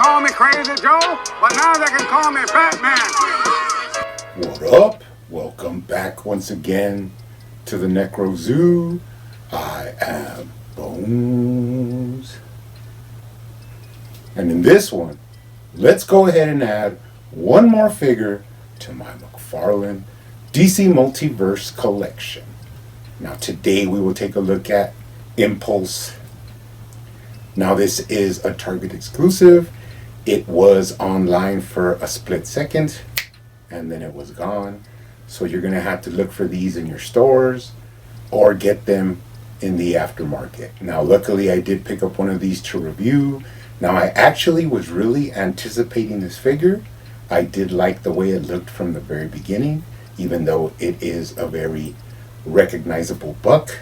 call me Crazy Joe, but now they can call me Batman. What up? Welcome back once again to the Necro Zoo. I am Bones. And in this one, let's go ahead and add one more figure to my McFarlane DC Multiverse collection. Now today we will take a look at Impulse. Now this is a Target exclusive. It was online for a split second and then it was gone. So you're going to have to look for these in your stores or get them in the aftermarket. Now luckily I did pick up one of these to review. Now I actually was really anticipating this figure. I did like the way it looked from the very beginning, even though it is a very recognizable buck.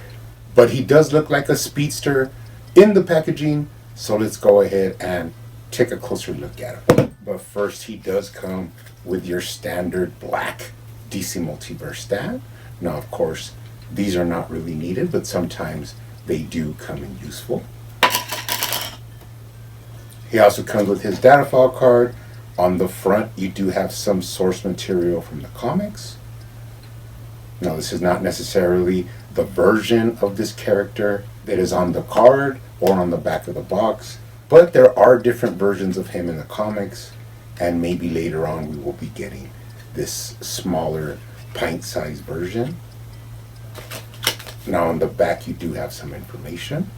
But he does look like a speedster in the packaging, so let's go ahead and take a closer look at him. But first, he does come with your standard black DC Multiverse stat. Now of course, these are not really needed, but sometimes they do come in useful. He also comes with his data file card. On the front, you do have some source material from the comics. Now, this is not necessarily the version of this character that is on the card or on the back of the box, but there are different versions of him in the comics, and maybe later on we will be getting this smaller pint-sized version. Now, on the back, you do have some information.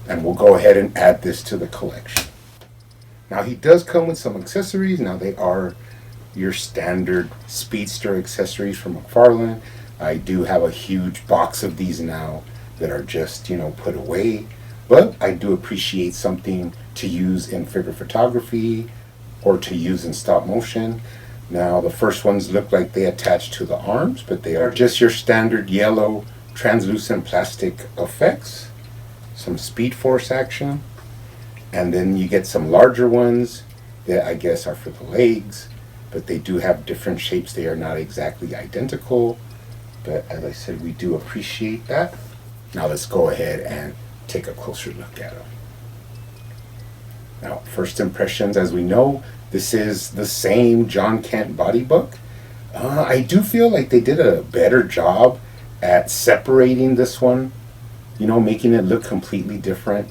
And we'll go ahead and add this to the collection. Now he does come with some accessories. Now they are your standard speedster accessories from McFarlane. I do have a huge box of these now that are just, put away. But I do appreciate something to use in figure photography or to use in stop motion. Now the first ones look like they attach to the arms, but they are just your standard yellow translucent plastic effects. Some Speed Force action, and then you get some larger ones that I guess are for the legs, but they do have different shapes. They are not exactly identical, but as I said, we do appreciate that. Now let's go ahead and take a closer look at them. Now, first impressions, as we know, this is the same John Kent body book. I do feel like they did a better job at separating this one, making it look completely different.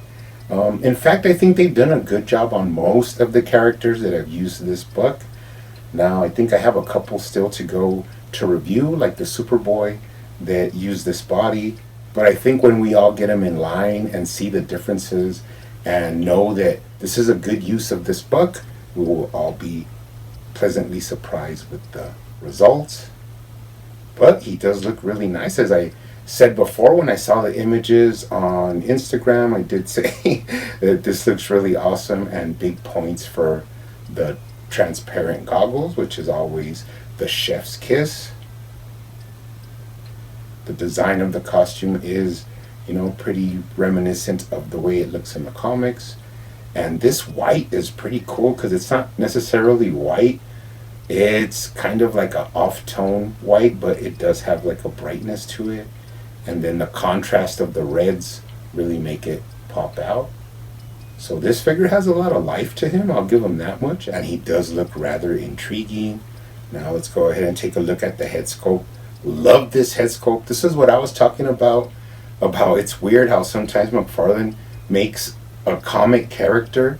In fact, I think they've done a good job on most of the characters that have used this book. Now, I think I have a couple still to go to review, like the Superboy that used this body. But I think when we all get them in line and see the differences and know that this is a good use of this book, we will all be pleasantly surprised with the results. But he does look really nice. As I said before, when I saw the images on Instagram, I did say that this looks really awesome, and big points for the transparent goggles, which is always the chef's kiss. The design of the costume is, pretty reminiscent of the way it looks in the comics. And this white is pretty cool because it's not necessarily white. It's kind of like an off-tone white, but it does have like a brightness to it. And then the contrast of the reds really make it pop out. So this figure has a lot of life to him, I'll give him that much. And he does look rather intriguing. Now let's go ahead and take a look at the head sculpt. Love this head sculpt. This is what I was talking about it's weird how sometimes McFarlane makes a comic character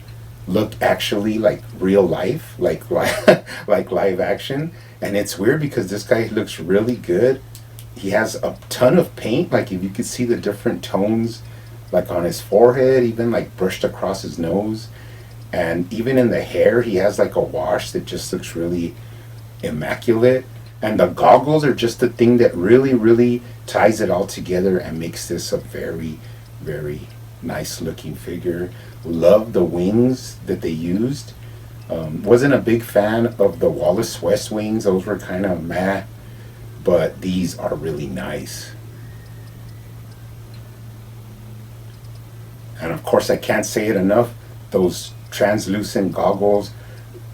look actually like real life, like live action. And it's weird because this guy looks really good. He has a ton of paint, like if you could see the different tones, like on his forehead, even like brushed across his nose. And even in the hair, he has like a wash that just looks really immaculate. And the goggles are just the thing that really, really ties it all together and makes this a very, very nice looking figure. Love the wings that they used. Wasn't a big fan of the Wallace West wings. Those were kind of meh. But these are really nice. And of course, I can't say it enough, those translucent goggles.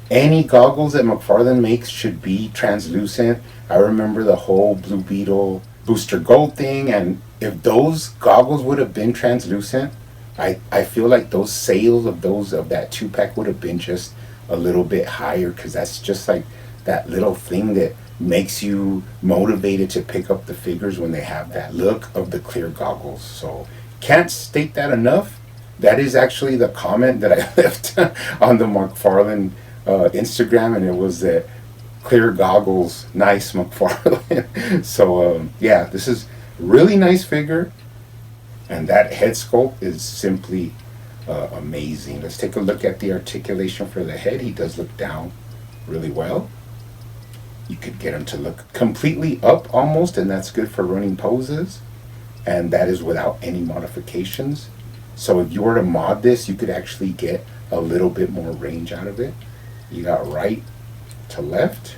Any goggles that McFarlane makes should be translucent. I remember the whole Blue Beetle Booster Gold thing, and if those goggles would have been translucent, I feel like those sales of that 2-pack would have been just a little bit higher, because that's just like that little thing that makes you motivated to pick up the figures when they have that look of the clear goggles. So can't state that enough. That is actually the comment that I left on the McFarlane Instagram, and it was that clear goggles, nice McFarlane. So yeah, this is really nice figure, and that head sculpt is simply amazing. Let's take a look at the articulation for the head. He does look down really well. You could get him to look completely up almost, and that's good for running poses, and that is without any modifications. So if you were to mod this, you could actually get a little bit more range out of it. You got right to left,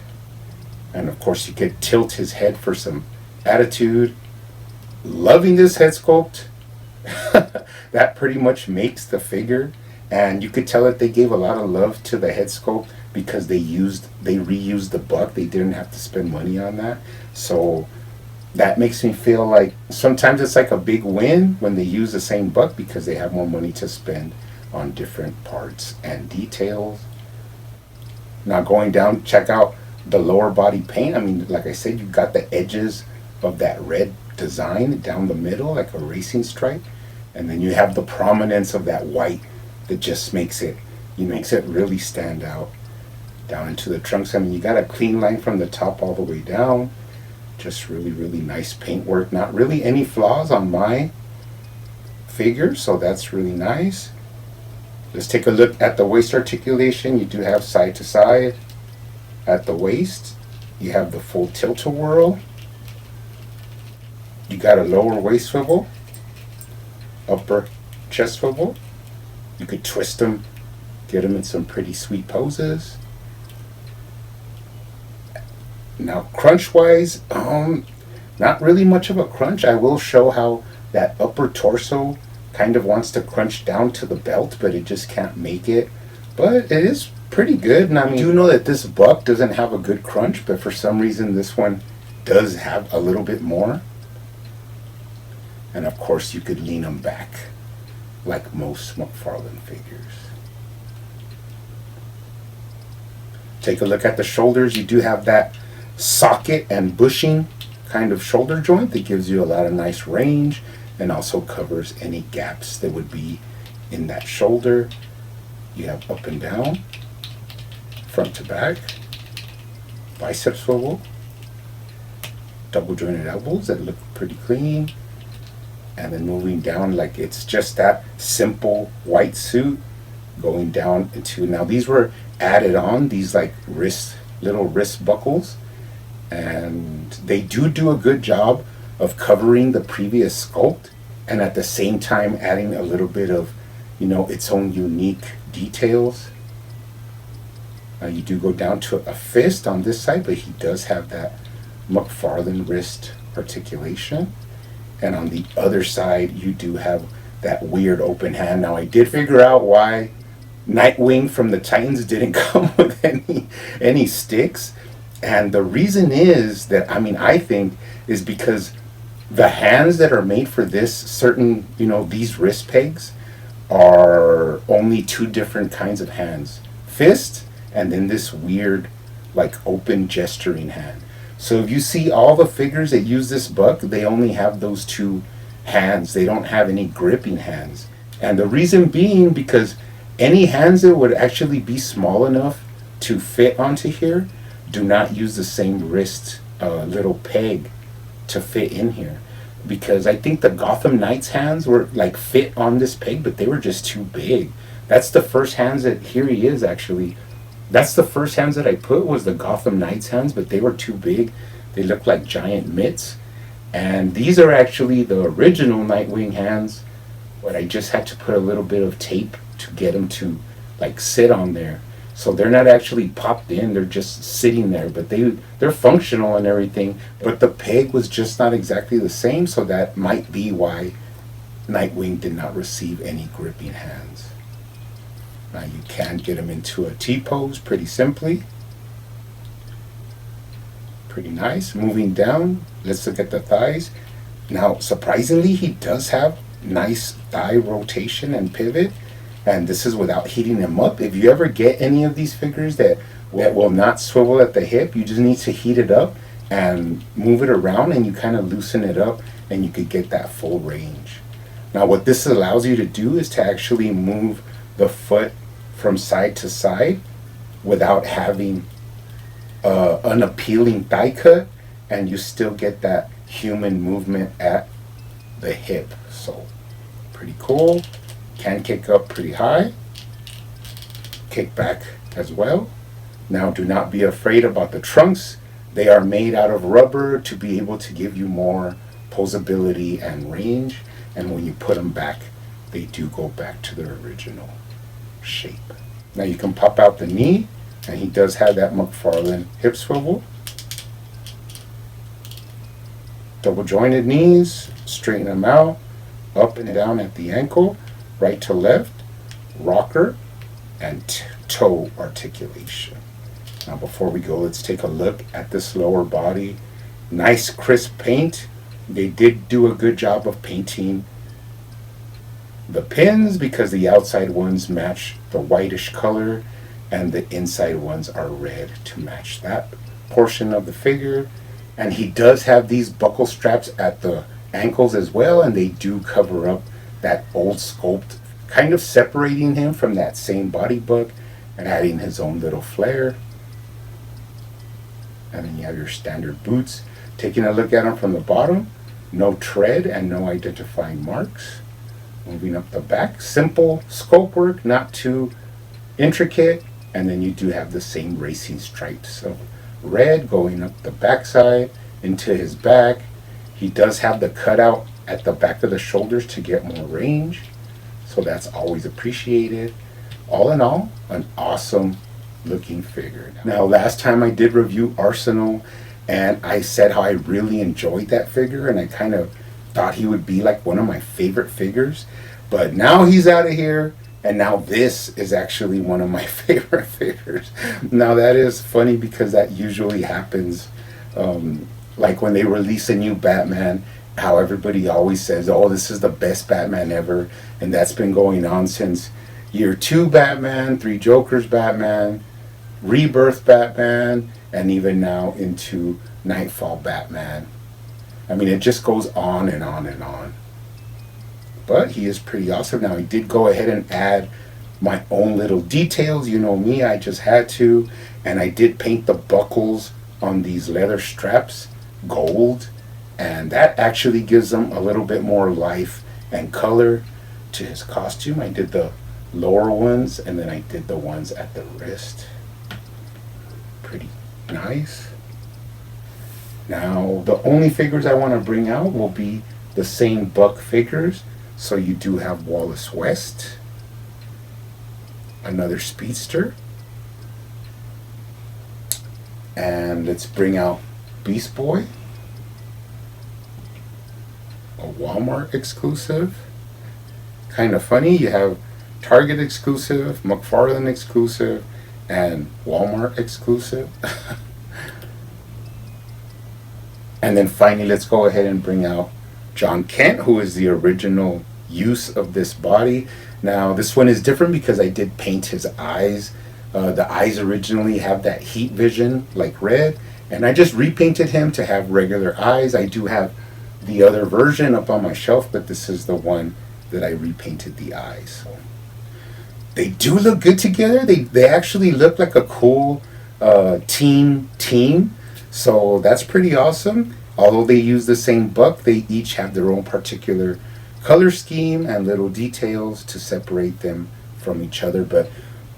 and of course you could tilt his head for some attitude. Loving this head sculpt. That pretty much makes the figure, and you could tell that they gave a lot of love to the head sculpt because they reused the buck. They didn't have to spend money on that. So that makes me feel like sometimes it's like a big win when they use the same buck, because they have more money to spend on different parts and details. Now going down, check out the lower body paint. I mean, like I said, you got the edges of that red design down the middle like a racing stripe, and then you have the prominence of that white that just makes it really stand out. Down into the trunks, I mean, you got a clean line from the top all the way down. Just really, really nice paintwork. Not really any flaws on my figure, so that's really nice. Let's take a look at the waist articulation. You do have side to side at the waist. You have the full tilt-a-whirl. You got a lower waist swivel, upper chest swivel. You could twist them, get them in some pretty sweet poses. Now crunch wise, not really much of a crunch. I will show how that upper torso kind of wants to crunch down to the belt, but it just can't make it. But it is pretty good. And I mean, you know that this buck doesn't have a good crunch, but for some reason this one does have a little bit more. And of course you could lean them back like most McFarlane figures. Take a look at the shoulders. You do have that socket and bushing kind of shoulder joint that gives you a lot of nice range, and also covers any gaps that would be in that shoulder. You have up and down, front to back, bicep swivel, double jointed elbows that look pretty clean, and then moving down like it's just that simple white suit going down into, now these were added on, these like little wrist buckles, and they do a good job of covering the previous sculpt, and at the same time adding a little bit of, its own unique details. You do go down to a fist on this side, but he does have that McFarlane wrist articulation. And on the other side, you do have that weird open hand. Now I did figure out why Nightwing from the Titans didn't come with any sticks. And the reason is that, I think, is because the hands that are made for this certain, these wrist pegs are only two different kinds of hands. Fist, and then this weird, like, open gesturing hand. So if you see all the figures that use this buck, they only have those two hands. They don't have any gripping hands. And the reason being because any hands that would actually be small enough to fit onto here do not use the same wrist little peg to fit in here, because I think the Gotham Knights hands were like fit on this peg, but they were just too big. That's the first hands that, here he is actually, that's the first hands that I put was the Gotham Knights hands, but they were too big. They look like giant mitts. And these are actually the original Nightwing hands, but I just had to put a little bit of tape to get them to like sit on there. So they're not actually popped in, they're just sitting there, but they're functional and everything. But the peg was just not exactly the same, so that might be why Nightwing did not receive any gripping hands. Now you can get him into a T-pose pretty simply. Pretty nice. Moving down, let's look at the thighs. Now, surprisingly, he does have nice thigh rotation and pivot. And this is without heating them up. If you ever get any of these figures that will not swivel at the hip, you just need to heat it up and move it around, and you kind of loosen it up, and you could get that full range. Now what this allows you to do is to actually move the foot from side to side without having an appealing thigh cut, and you still get that human movement at the hip. So pretty cool. Can kick up pretty high, kick back as well. Now do not be afraid about the trunks. They are made out of rubber to be able to give you more posability and range, and when you put them back, they do go back to their original shape. Now you can pop out the knee, and he does have that McFarlane hip swivel. Double jointed knees, straighten them out, up and down at the ankle, right to left, rocker, and toe articulation. Now before we go, let's take a look at this lower body. Nice crisp paint. They did do a good job of painting the pins because the outside ones match the whitish color and the inside ones are red to match that portion of the figure. And he does have these buckle straps at the ankles as well, and they do cover up that old sculpt, kind of separating him from that same body buck and adding his own little flair. And then you have your standard boots. Taking a look at them from the bottom, no tread and no identifying marks. Moving up the back, simple sculpt work, not too intricate. And then you do have the same racing stripes of red going up the backside into his back. He does have the cutout at the back of the shoulders to get more range, so that's always appreciated. All in all, an awesome looking figure. Now last time I did review Arsenal, and I said how I really enjoyed that figure, and I kind of thought he would be like one of my favorite figures, but now he's out of here, and now this is actually one of my favorite figures. Now that is funny because that usually happens, like when they release a new Batman, how everybody always says, oh, this is the best Batman ever. And that's been going on since year 2 Batman, 3 Jokers Batman, Rebirth Batman, and even now into Nightfall Batman. I mean, it just goes on and on and on. But he is pretty awesome. Now, I did go ahead and add my own little details. You know me, I just had to. And I did paint the buckles on these leather straps gold. And that actually gives them a little bit more life and color to his costume. I did the lower ones, and then I did the ones at the wrist. Pretty nice. Now, the only figures I want to bring out will be the same Buck figures. So you do have Wallace West, another speedster, and let's bring out Beast Boy, a Walmart exclusive. Kind of funny, you have Target exclusive, McFarlane exclusive, and Walmart exclusive. And then finally, let's go ahead and bring out John Kent, who is the original use of this body. Now, this one is different because I did paint his eyes. The eyes originally have that heat vision, like red, and I just repainted him to have regular eyes. I do have the other version up on my shelf, but this is the one that I repainted the eyes. So they do look good together. They actually look like a cool team. So that's pretty awesome. Although they use the same buck, they each have their own particular color scheme and little details to separate them from each other. But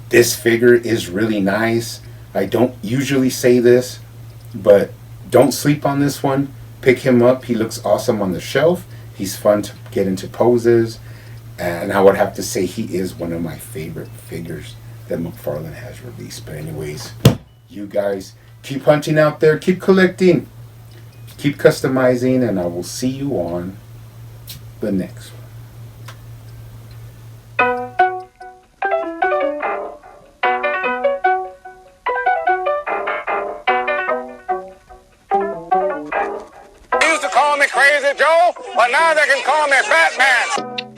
this figure is really nice. I don't usually say this, but don't sleep on this one. Pick him up. He looks awesome on the shelf. He's fun to get into poses. And I would have to say he is one of my favorite figures that McFarlane has released. But anyways, you guys keep hunting out there. Keep collecting. Keep customizing. And I will see you on the next one. Here's the call. call me Crazy Joe, but now they can call me Batman.